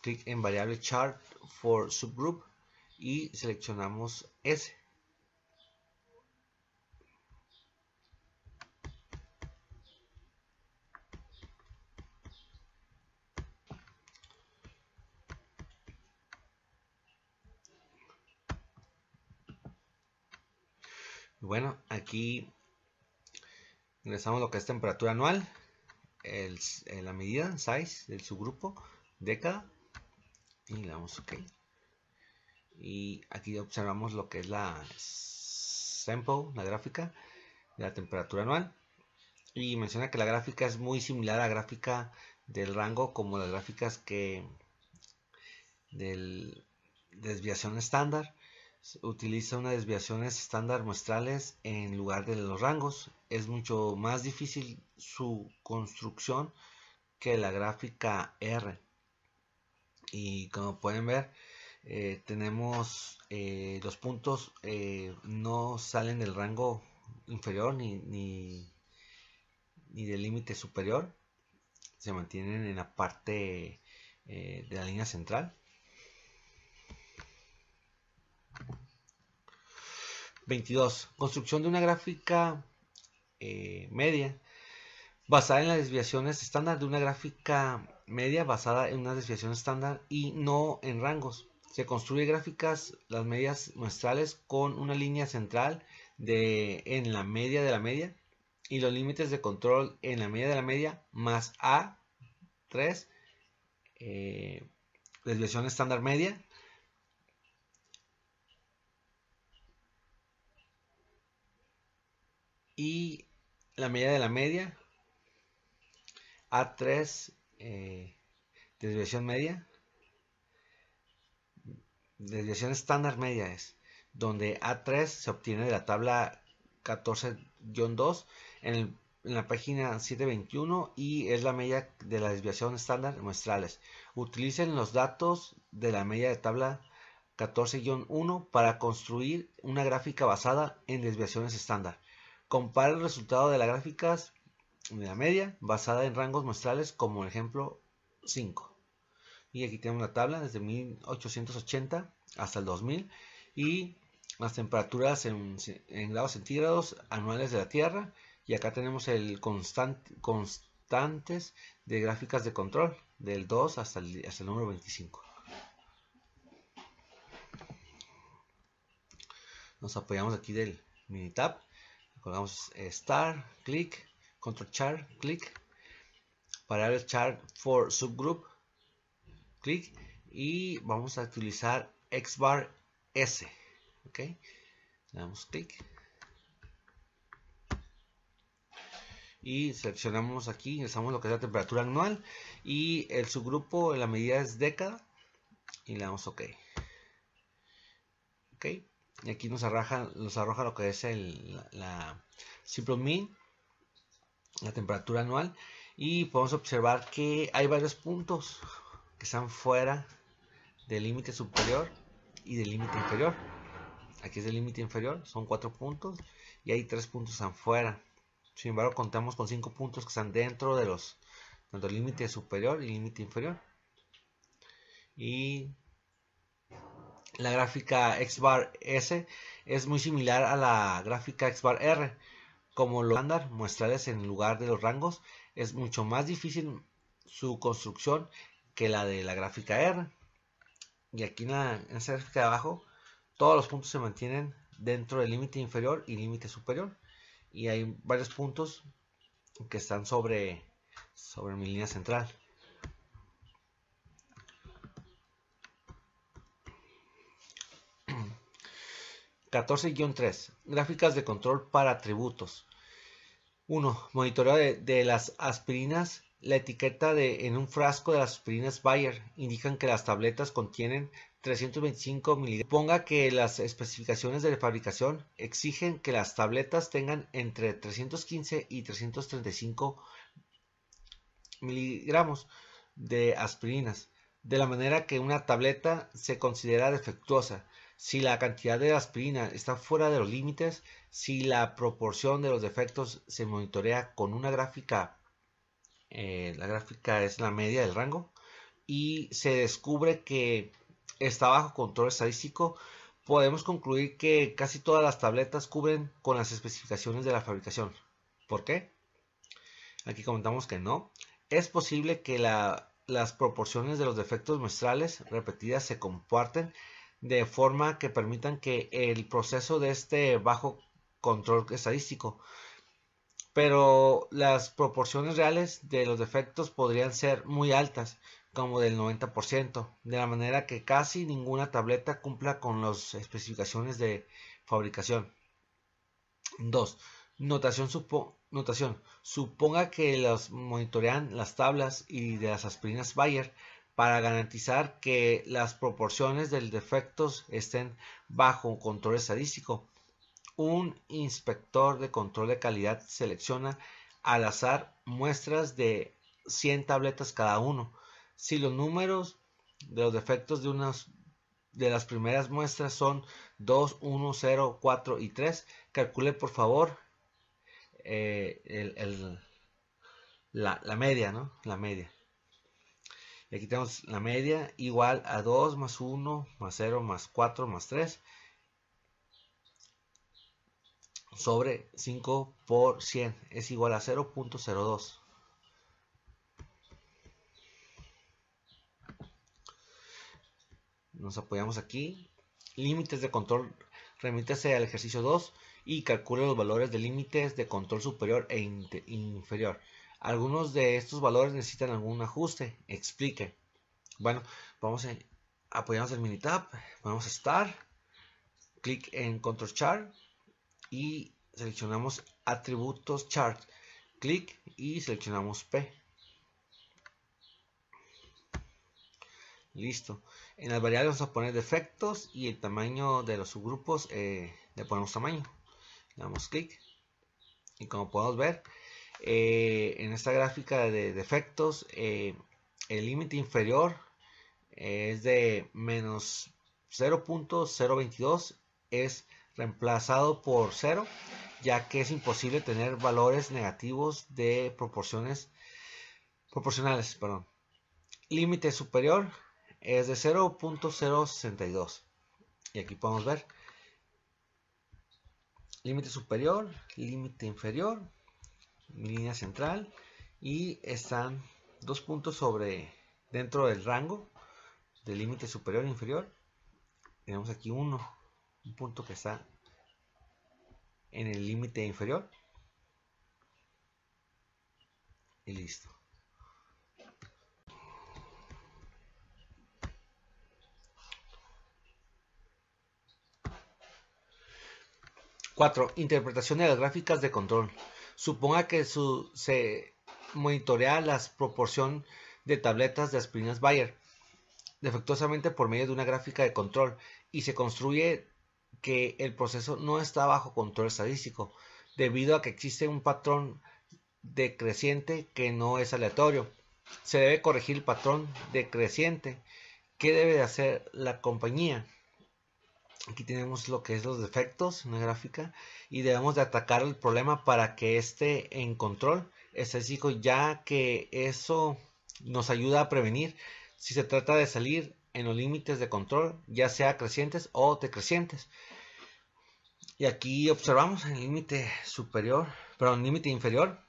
clic en variable Chart for Subgroup y seleccionamos S. Bueno, aquí ingresamos lo que es temperatura anual, la medida, size del subgrupo, década, y le damos OK. Y aquí observamos lo que es la sample, la gráfica de la temperatura anual. Y menciona que la gráfica es muy similar a la gráfica del rango, como las gráficas del desviación estándar. Utiliza unas desviaciones estándar muestrales en lugar de los rangos. Es mucho más difícil su construcción que la gráfica R. Y como pueden ver, tenemos los puntos no salen del rango inferior ni del límite superior, se mantienen en la parte de la línea central. 22. Construcción de una gráfica media basada en las desviaciones estándar, de una gráfica media basada en una desviación estándar y no en rangos. Se construye gráficas, las medias muestrales, con una línea central en la media de la media y los límites de control en la media de la media más A3, desviación estándar media, y la media de la media, A3, desviación media, desviación estándar media es, donde A3 se obtiene de la tabla 14-2 en la página 721 y es la media de la desviación estándar muestrales. Utilicen los datos de la media de tabla 14-1 para construir una gráfica basada en desviaciones estándar. Compara el resultado de las gráficas de la media basada en rangos muestrales como el ejemplo 5. Y aquí tenemos la tabla desde 1880 hasta el 2000 y las temperaturas en grados centígrados anuales de la Tierra. Y acá tenemos el constantes de gráficas de control del 2 hasta el número 25. Nos apoyamos aquí del mini tab, colgamos Start, clic, Control Chart, clic, variable Chart for Subgroup, clic, y vamos a utilizar XBAR S. Ok, le damos clic y seleccionamos aquí, ingresamos lo que es la temperatura anual y el subgrupo, la medida es década, y le damos OK. Ok, y aquí nos arroja lo que es la simple mean, la temperatura anual, y podemos observar que hay varios puntos que están fuera del límite superior y del límite inferior. Aquí es el límite inferior, son 4 puntos y hay 3 puntos que están fuera. Sin embargo, contamos con 5 puntos que están dentro de tanto el límite superior y el límite inferior. Y la gráfica X bar S es muy similar a la gráfica X bar R. Como los estándar muestrales en lugar de los rangos, es mucho más difícil su construcción que la de la gráfica R. Y aquí en esta gráfica de abajo, todos los puntos se mantienen dentro del límite inferior y límite superior. Y hay varios puntos que están sobre mi línea central. (14-3) Gráficas de control para atributos. 1. Monitoreo de las aspirinas. La etiqueta en un frasco de las aspirinas Bayer indican que las tabletas contienen 325 miligramos. Suponga que las especificaciones de fabricación exigen que las tabletas tengan entre 315 y 335 miligramos de aspirinas, de la manera que una tableta se considera defectuosa si la cantidad de aspirina está fuera de los límites, si la proporción de los defectos se monitorea con una gráfica, la gráfica es la media del rango, y se descubre que está bajo control estadístico, podemos concluir que casi todas las tabletas cubren con las especificaciones de la fabricación. ¿Por qué? Aquí comentamos que no. Es posible que las proporciones de los defectos muestrales repetidas se comparten de forma que permitan que el proceso de este bajo control estadístico, pero las proporciones reales de los defectos podrían ser muy altas, como del 90%, de la manera que casi ninguna tableta cumpla con las especificaciones de fabricación. 2. Notación. Suponga que los monitorean las tablas y de las aspirinas Bayer para garantizar que las proporciones de defectos estén bajo control estadístico. Un inspector de control de calidad selecciona al azar muestras de 100 tabletas cada uno. Si los números de los defectos de las primeras muestras son 2, 1, 0, 4 y 3, calcule por favor la media, ¿no? La media. Y aquí tenemos la media igual a 2 más 1 más 0 más 4 más 3 sobre 5 por 100 es igual a 0.02. Nos apoyamos aquí. Límites de control. Remítase al ejercicio 2 y calcule los valores de límites de control superior e inferior. Algunos de estos valores necesitan algún ajuste. Explique. Bueno, vamos a apoyarnos el Minitab. Vamos a Start. Clic en Control Chart y seleccionamos Atributos Chart. Clic y seleccionamos P. Listo. En las variables vamos a poner defectos y el tamaño de los subgrupos le ponemos tamaño. Le damos clic y como podemos ver en esta gráfica de defectos el límite inferior es de menos 0.022, es reemplazado por 0 ya que es imposible tener valores negativos de proporcionales. Límite superior es de 0.062 y aquí podemos ver límite superior, límite inferior, mi línea central, y están dos puntos dentro del rango del límite superior e inferior. Tenemos aquí un punto que está en el límite inferior y listo. 4. Interpretación de las gráficas de control. Suponga que se monitorea la proporción de tabletas de aspirinas Bayer defectuosamente por medio de una gráfica de control y se construye que el proceso no está bajo control estadístico debido a que existe un patrón decreciente que no es aleatorio. Se debe corregir el patrón decreciente. ¿Qué debe de hacer la compañía? Aquí tenemos lo que es los defectos, una gráfica, y debemos de atacar el problema para que esté en control estadístico, ya que eso nos ayuda a prevenir si se trata de salir en los límites de control, ya sea crecientes o decrecientes. Y aquí observamos en el límite superior, perdón, límite inferior,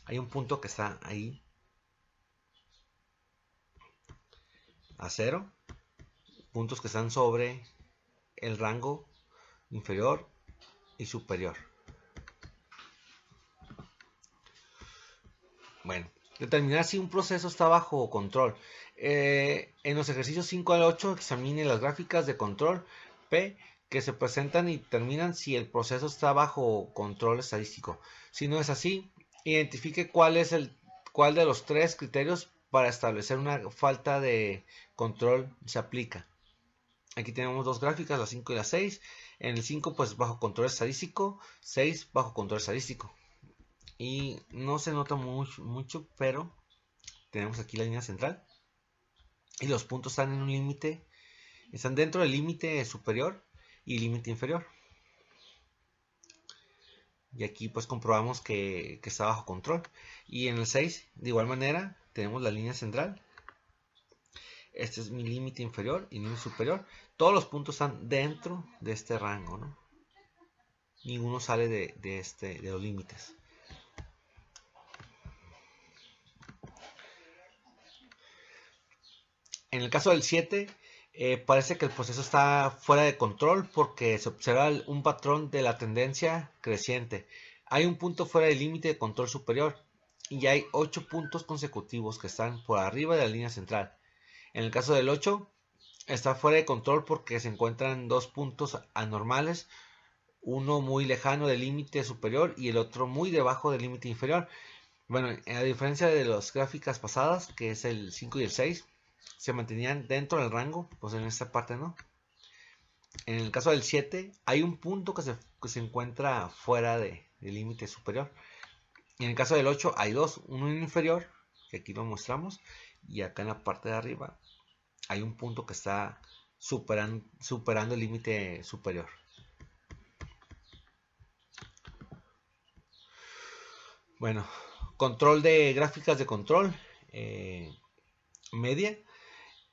hay un punto que está ahí a 0, puntos que están sobre el rango inferior y superior. Bueno, determinar si un proceso está bajo control. En los ejercicios 5 al 8 examine las gráficas de control P que se presentan y determinan si el proceso está bajo control estadístico. Si no es así, identifique cuál de los tres criterios para establecer una falta de control se aplica. Aquí tenemos dos gráficas, la 5 y la 6. En el 5 pues bajo control estadístico, 6 bajo control estadístico. Y no se nota mucho, pero tenemos aquí la línea central. Y los puntos están en un límite, están dentro del límite superior y límite inferior. Y aquí pues comprobamos que está bajo control. Y en el 6, de igual manera, tenemos la línea central. Este es mi límite inferior y límite superior. Todos los puntos están dentro de este rango, ¿no? Ninguno sale de los límites. En el caso del 7, parece que el proceso está fuera de control porque se observa un patrón de la tendencia creciente. Hay un punto fuera del límite de control superior y hay 8 puntos consecutivos que están por arriba de la línea central. En el caso del 8, está fuera de control porque se encuentran dos puntos anormales, uno muy lejano del límite superior y el otro muy debajo del límite inferior. Bueno, a diferencia de las gráficas pasadas, que es el 5 y el 6, se mantenían dentro del rango, pues en esta parte no. En el caso del 7, hay un punto que se encuentra fuera del límite superior. Y en el caso del 8, hay dos, uno inferior, que aquí lo mostramos, y acá en la parte de arriba hay un punto que está superando el límite superior. Bueno, control de gráficas de control media.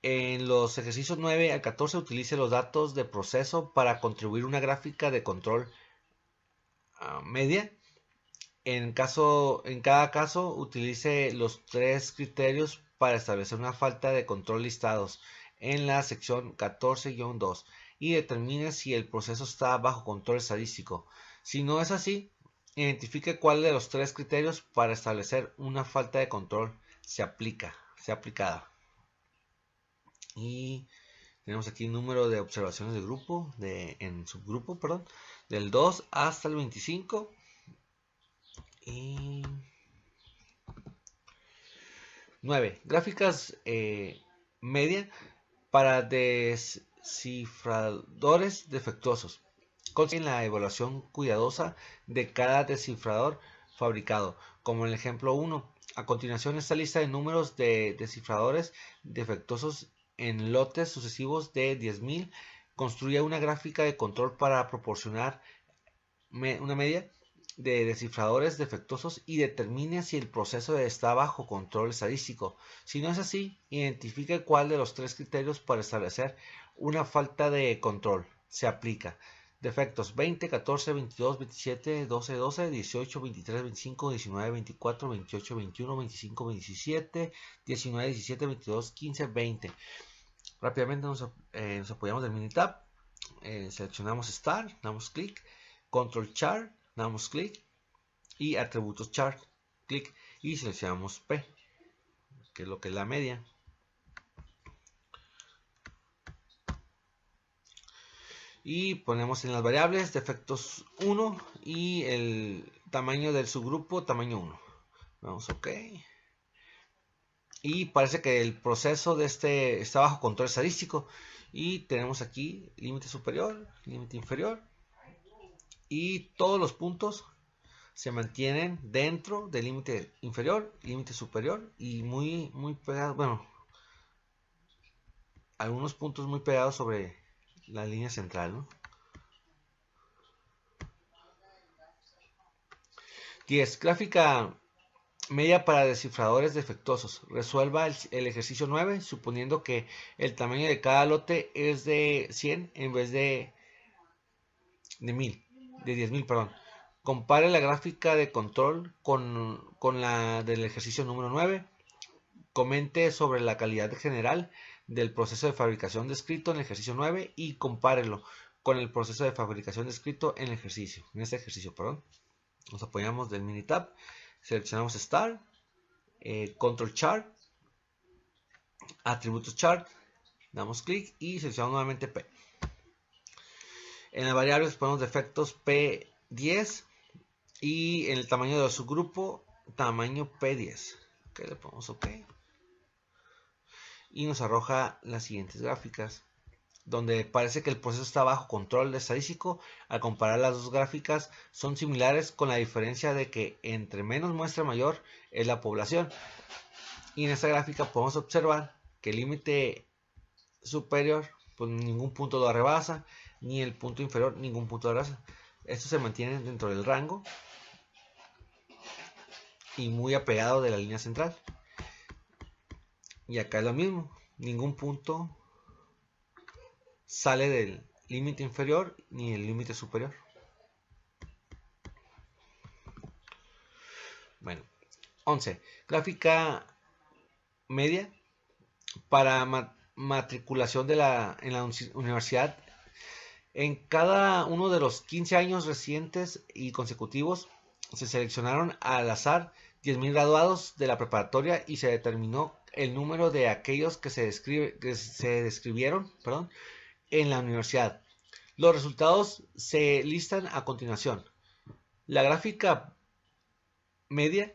En los ejercicios 9 al 14 utilice los datos de proceso para contribuir una gráfica de control media. En cada caso utilice los tres criterios para establecer una falta de control listados en la sección 14-2 y determine si el proceso está bajo control estadístico. Si no es así, identifique cuál de los tres criterios para establecer una falta de control sea aplicada. Y tenemos aquí el número de observaciones de grupo, en subgrupo, perdón, del 2 hasta el 25. Y 9. Gráficas media para descifradores defectuosos. Consiguen la evaluación cuidadosa de cada descifrador fabricado, como en el ejemplo 1. A continuación, esta lista de números de descifradores defectuosos en lotes sucesivos de 10.000 construye una gráfica de control para proporcionar una media de descifradores defectuosos y determine si el proceso está bajo control estadístico. Si no es así, identifique cuál de los tres criterios para establecer una falta de control se aplica. Defectos 20, 14, 22, 27, 12, 12, 18, 23, 25, 19, 24, 28, 21, 25, 27, 19, 17, 22, 15, 20. Rápidamente nos apoyamos del Minitab. Seleccionamos Start, damos clic. Control Chart, damos clic. Y Atributos Chart, clic. Y seleccionamos P, que es lo que es la media. Y ponemos en las variables defectos 1 y el tamaño del subgrupo tamaño 1. Vamos OK. Y parece que el proceso de este está bajo control estadístico. Y tenemos aquí límite superior, límite inferior. Y todos los puntos se mantienen dentro del límite inferior, límite superior y muy pegados. Bueno, algunos puntos muy pegados sobre la línea central, ¿no? 10. Gráfica Media para descifradores defectuosos. Resuelva el ejercicio 9 suponiendo que el tamaño de cada lote es de 100 en vez de 10.000, perdón. Compare la gráfica de control con la del ejercicio número 9. Comente sobre la calidad general del proceso de fabricación descrito en el ejercicio 9 y compárelo con el proceso de fabricación descrito en este ejercicio, perdón. Nos apoyamos del Minitab, seleccionamos Start, Control Chart, Atributos Chart, damos clic y seleccionamos nuevamente P. En las variables ponemos defectos P10 y en el tamaño de subgrupo tamaño P10. Ok, le ponemos OK. Y nos arroja las siguientes gráficas, donde parece que el proceso está bajo control estadístico. Al comparar las dos gráficas son similares, con la diferencia de que entre menos muestra mayor es la población. Y en esta gráfica podemos observar que el límite superior pues ningún punto lo rebasa, ni el punto inferior ningún punto lo rebasa. Esto se mantiene dentro del rango y muy apegado de la línea central. Y acá es lo mismo, ningún punto sale del límite inferior ni el límite superior. Bueno, 11. Gráfica media para matriculación en la universidad. En cada uno de los 15 años recientes y consecutivos se seleccionaron al azar 10.000 graduados de la preparatoria y se determinó el número de aquellos que se describieron en la universidad. Los resultados se listan a continuación. La gráfica media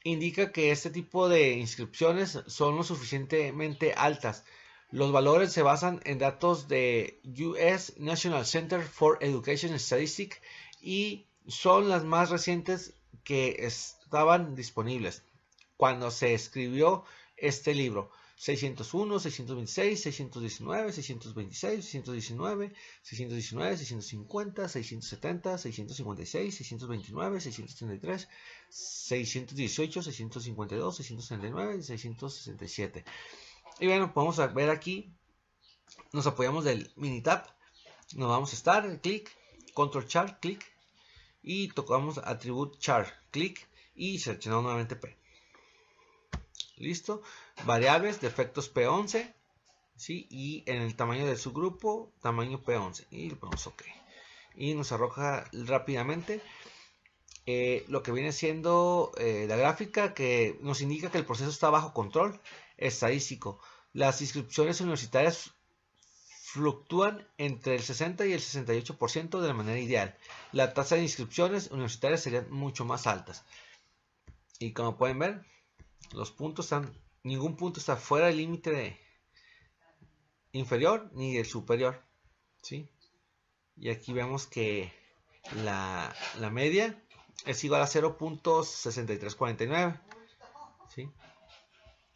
indica que este tipo de inscripciones son lo suficientemente altas. Los valores se basan en datos de US National Center for Education Statistics y son las más recientes que estaban disponibles cuando se escribió este libro. 601, 626, 619, 626, 619, 619, 650, 670, 656, 629, 633, 618, 652, 639 y 667. Y bueno, podemos ver aquí, nos apoyamos del Minitab, nos vamos a Start, clic, Control Chart, clic, y tocamos Attribute Chart, clic, y seleccionamos nuevamente P. Listo. Variables, defectos P11, ¿sí? Y en el tamaño de su grupo, tamaño P11. Y le ponemos OK. Y nos arroja rápidamente lo que viene siendo la gráfica, que nos indica que el proceso está bajo control estadístico. Las inscripciones universitarias fluctúan entre el 60 y el 68% de la manera ideal. La tasa de inscripciones universitarias serían mucho más altas. Y como pueden ver, los puntos ningún punto está fuera del límite inferior ni del superior, ¿sí? Y aquí vemos que la media es igual a 0.6349, ¿sí?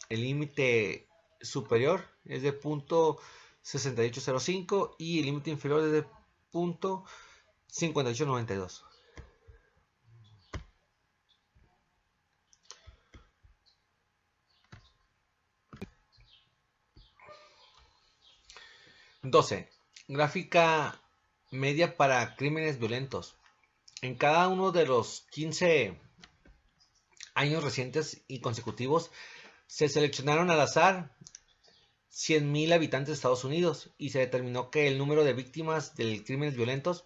El límite superior es de 0.6805 y el límite inferior es de 0.5892. Gráfica media para crímenes violentos. En cada uno de los 15 años recientes y consecutivos se seleccionaron al azar 100.000 habitantes de Estados Unidos y se determinó que el número de víctimas de crímenes violentos.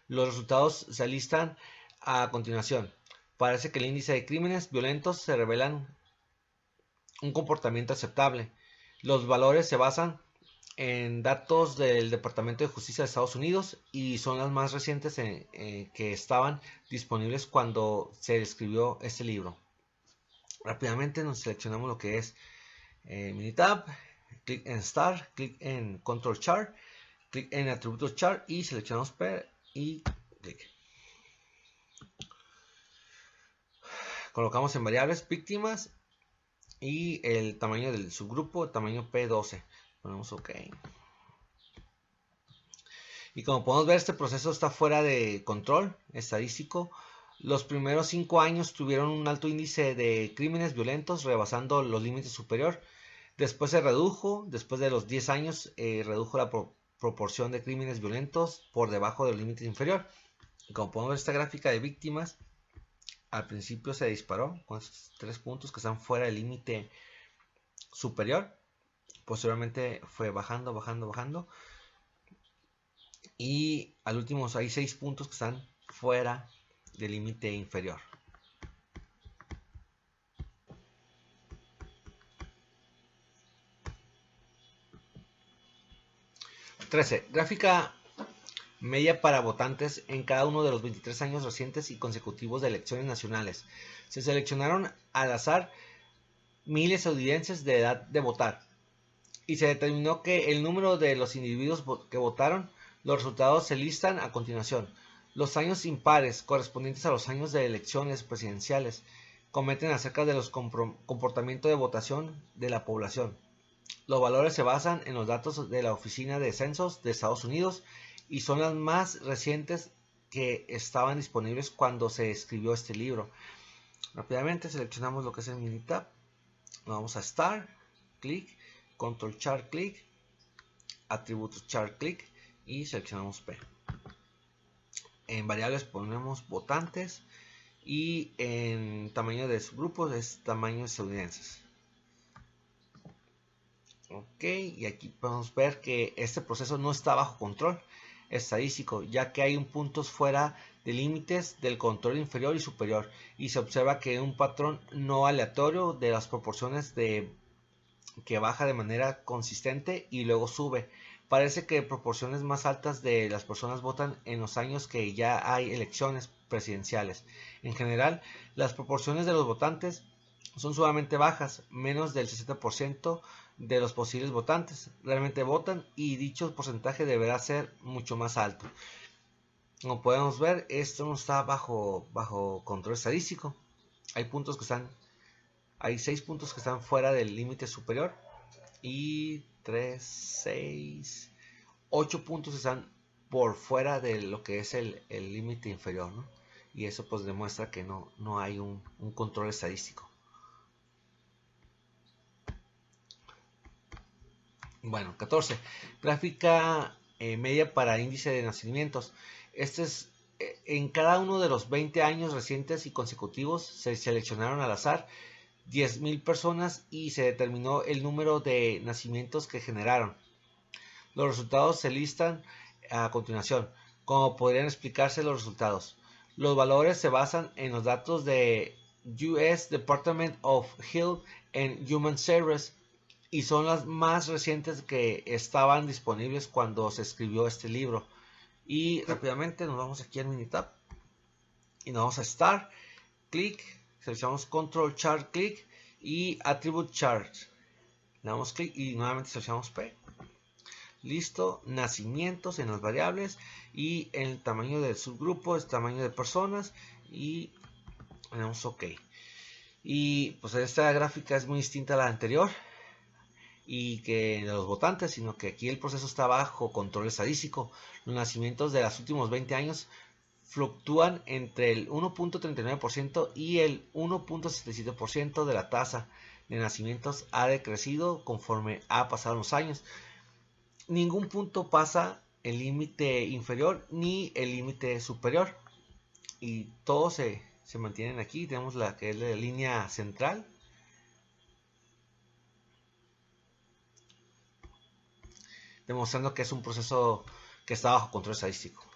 Los resultados se alistan a continuación. Parece que el índice de crímenes violentos se revelan un comportamiento aceptable. Los valores se basan en datos del Departamento de Justicia de Estados Unidos y son las más recientes que estaban disponibles cuando se escribió este libro. Rápidamente nos seleccionamos lo que es Minitab, clic en Start, clic en Control Chart, clic en Atributos Chart y seleccionamos P y clic. Colocamos en variables víctimas y el tamaño del subgrupo, tamaño P12. Ponemos OK. Y como podemos ver, este proceso está fuera de control estadístico Los primeros 5 años tuvieron un alto índice de crímenes violentos, rebasando los límites superior. Después se redujo, después de los 10 años, redujo la proporción de crímenes violentos por debajo del límite inferior. Y como podemos ver esta gráfica de víctimas, al principio se disparó con estos 3 puntos que están fuera del límite superior. Posteriormente fue bajando, bajando, bajando. Y al último hay 6 puntos que están fuera del límite inferior. Gráfica media para votantes en cada uno de los 23 años recientes y consecutivos de elecciones nacionales. Se seleccionaron al azar miles de estadounidenses de edad de votar y se determinó que el número de los individuos que votaron. Los resultados se listan a continuación. Los años impares, correspondientes a los años de elecciones presidenciales, comenten acerca de los comportamientos de votación de la población. Los valores se basan en los datos de la Oficina de Censos de Estados Unidos y son las más recientes que estaban disponibles cuando se escribió este libro. Rápidamente seleccionamos lo que es el Minitab. Vamos a Start, clic, Control Chart, clic, Atributos Chart, clic y seleccionamos P. En variables ponemos votantes y en tamaño de subgrupos es tamaño estadounidenses. Ok, y aquí podemos ver que este proceso no está bajo control estadístico, ya que hay un puntos fuera de límites del control inferior y superior, y se observa que un patrón no aleatorio de las proporciones que baja de manera consistente y luego sube. Parece que proporciones más altas de las personas votan en los años que ya hay elecciones presidenciales. En general, las proporciones de los votantes son sumamente bajas, menos del 60% de los posibles votantes realmente votan, y dicho porcentaje deberá ser mucho más alto. Como podemos ver, esto no está bajo control estadístico. Hay 6 puntos que están fuera del límite superior y 3, 6, 8 puntos están por fuera de lo que es el límite inferior, ¿no? Y eso pues demuestra que no hay un control estadístico. Bueno, 14. Gráfica media para índice de nacimientos. Este es en cada uno de los 20 años recientes y consecutivos se seleccionaron al azar 10.000 personas y se determinó el número de nacimientos que generaron. Los resultados se listan a continuación. Como podrían explicarse los resultados? Los valores se basan en los datos de US Department of Health and Human Services y son las más recientes que estaban disponibles cuando se escribió este libro. Y rápidamente nos vamos aquí al Minitab y nos vamos a Start, clic, seleccionamos Control Chart, clic y Attribute Chart. Le damos clic y nuevamente seleccionamos P. Listo, nacimientos en las variables y en el tamaño del subgrupo, el tamaño de personas y le damos OK. Y pues esta gráfica es muy distinta a la anterior y que de los votantes, sino que aquí el proceso está bajo control estadístico. Los nacimientos de los últimos 20 años fluctúan entre el 1.39% y el 1.77% de la tasa de nacimientos ha decrecido conforme ha pasado los años. Ningún punto pasa el límite inferior ni el límite superior y todos se mantienen aquí. Tenemos la que es la línea central, demostrando que es un proceso que está bajo control estadístico.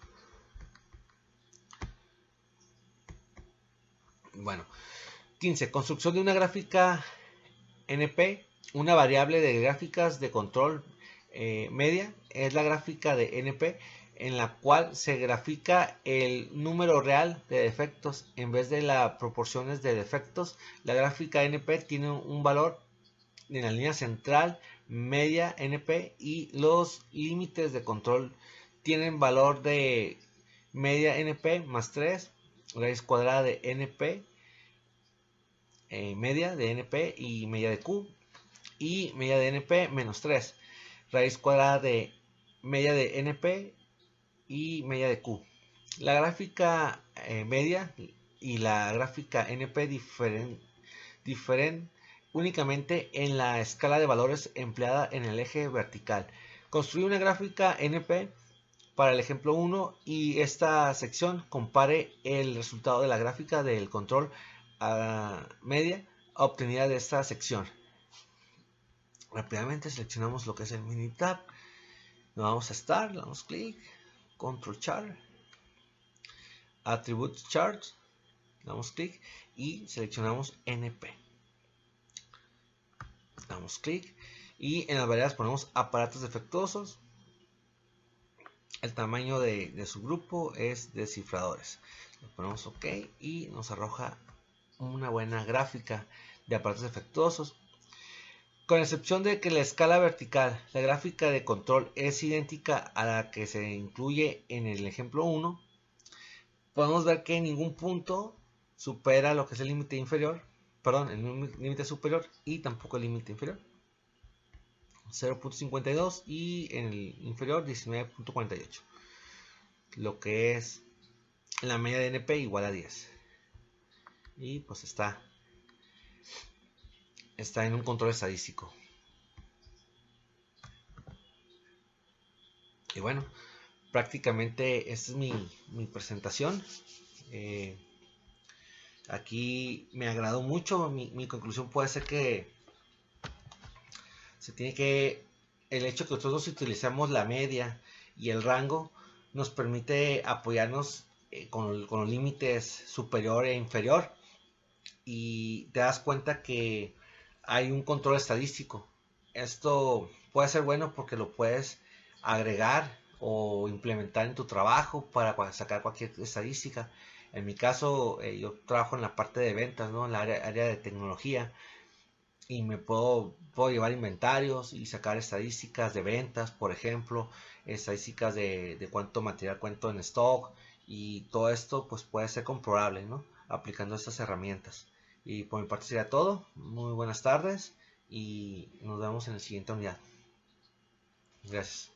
Bueno, 15. Construcción de una gráfica NP. Una variable de gráficas de control media es la gráfica de NP, en la cual se grafica el número real de defectos en vez de las proporciones de defectos. La gráfica NP tiene un valor en la línea central, media NP, y los límites de control tienen valor de media NP más 3, raíz cuadrada de NP, media de NP y media de Q, y media de NP menos 3, raíz cuadrada de media de NP y media de Q. La gráfica media y la gráfica NP difieren únicamente en la escala de valores empleada en el eje vertical. Construí una gráfica NP para el ejemplo 1 y esta sección compare el resultado de la gráfica del control media obtenida de esta sección. Rápidamente seleccionamos lo que es el Minitab, nos vamos a Start, le damos clic, Control Chart, Attributes Chart, le damos clic y seleccionamos NP. Damos clic y en las variables ponemos aparatos defectuosos. El tamaño de su grupo es descifradores. Le ponemos OK y nos arroja una buena gráfica de aparatos defectuosos. Con excepción de que la escala vertical, la gráfica de control es idéntica a la que se incluye en el ejemplo 1, podemos ver que en ningún punto supera lo que es el límite inferior, perdón, el límite superior y tampoco el límite inferior. 0.52 y en el inferior 19.48, lo que es la media de NP igual a 10. Y pues está en un control estadístico. Y bueno, prácticamente esta es mi presentación. Aquí me agradó mucho. Mi conclusión puede ser que el hecho que nosotros utilizamos la media y el rango nos permite apoyarnos con los límites superior e inferior, y te das cuenta que hay un control estadístico. Esto puede ser bueno porque lo puedes agregar o implementar en tu trabajo para sacar cualquier estadística. En mi caso, yo trabajo en la parte de ventas, ¿no? En la área de tecnología, y me puedo llevar inventarios y sacar estadísticas de ventas, por ejemplo, estadísticas de cuánto material cuento en stock, y todo esto pues puede ser comprobable, ¿no? Aplicando estas herramientas. Y por mi parte sería todo. Muy buenas tardes y nos vemos en la siguiente unidad. Gracias.